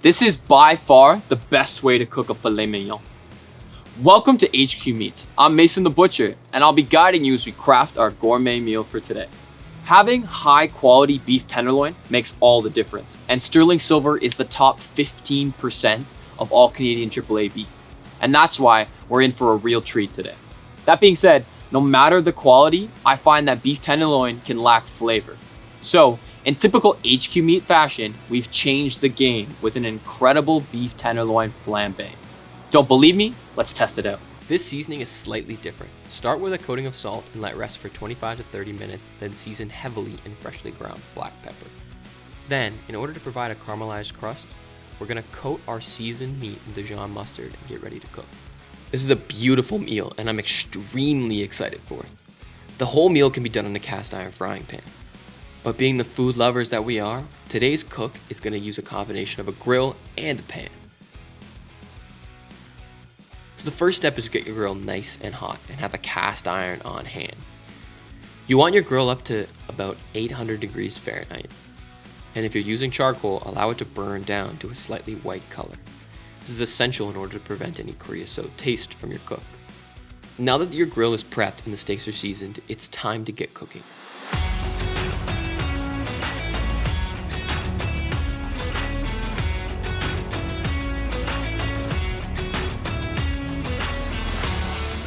This is by far the best way to cook a filet mignon. Welcome to HQ Meats. I'm Mason the Butcher, and I'll be guiding you as we craft our gourmet meal for today. Having high quality beef tenderloin makes all the difference, and sterling silver is the top 15% of all Canadian AAA beef. And that's why we're in for a real treat today. That being said, no matter the quality, I find that beef tenderloin can lack flavor. So, in typical HQ Meat fashion, we've changed the game with an incredible beef tenderloin flambé. Don't believe me? Let's test it out. This seasoning is slightly different. Start with a coating of salt and let rest for 25 to 30 minutes, then season heavily in freshly ground black pepper. Then, in order to provide a caramelized crust, we're going to coat our seasoned meat in Dijon mustard and get ready to cook. This is a beautiful meal and I'm extremely excited for it. The whole meal can be done in a cast iron frying pan. But being the food lovers that we are, today's cook is going to use a combination of a grill and a pan. So the first step is to get your grill nice and hot and have a cast iron on hand. You want your grill up to about 800 degrees Fahrenheit. And if you're using charcoal, allow it to burn down to a slightly white color. This is essential in order to prevent any creosote taste from your cook. Now that your grill is prepped and the steaks are seasoned, it's time to get cooking.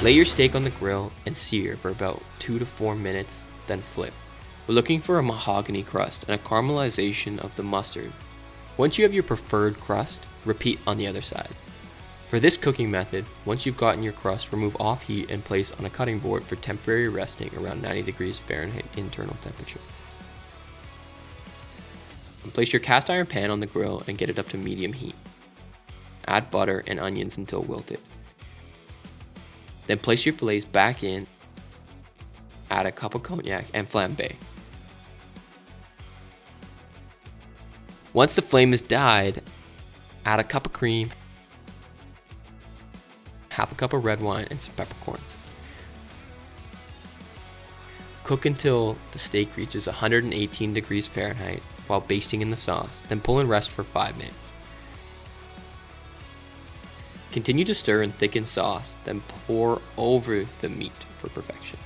Lay your steak on the grill and sear for about 2 to 4 minutes, then flip. We're looking for a mahogany crust and a caramelization of the mustard. Once you have your preferred crust, repeat on the other side. For this cooking method, once you've gotten your crust, remove off heat and place on a cutting board for temporary resting around 90 degrees Fahrenheit internal temperature. And place your cast iron pan on the grill and get it up to medium heat. Add butter and onions until wilted. Then place your fillets back in, add a cup of cognac and flambé. Once the flame is died, add a cup of cream, half a cup of red wine, and some peppercorns. Cook until the steak reaches 118 degrees Fahrenheit while basting in the sauce, then pull and rest for 5 minutes. Continue to stir and thicken sauce, then pour over the meat for perfection.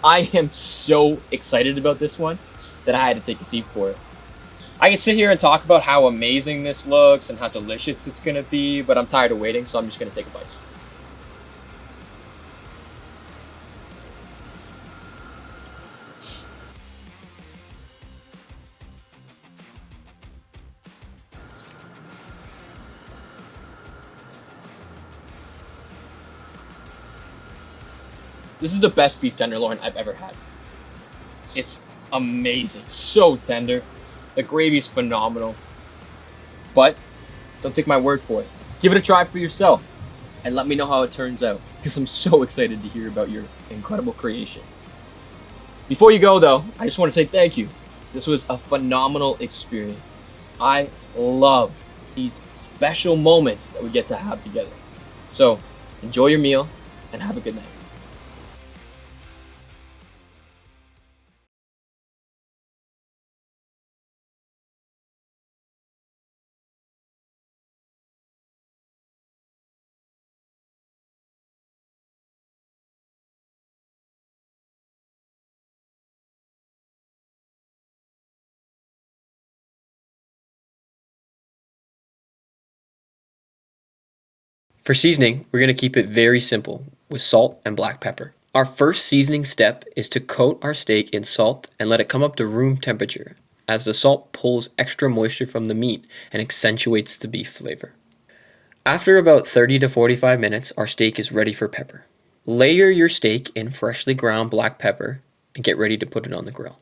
I am so excited about this one that I had to take a seat for it. I can sit here and talk about how amazing this looks and how delicious it's gonna be, but I'm tired of waiting, so I'm just gonna take a bite. This is the best beef tenderloin I've ever had. It's amazing, so tender. The gravy is phenomenal. But don't take my word for it. Give it a try for yourself and let me know how it turns out, because I'm so excited to hear about your incredible creation. Before you go though, I just want to say thank you. This was a phenomenal experience. I love these special moments that we get to have together. So enjoy your meal and have a good night. For seasoning, we're going to keep it very simple with salt and black pepper. Our first seasoning step is to coat our steak in salt and let it come up to room temperature, as the salt pulls extra moisture from the meat and accentuates the beef flavor. After about 30 to 45 minutes, our steak is ready for pepper. Layer your steak in freshly ground black pepper and get ready to put it on the grill.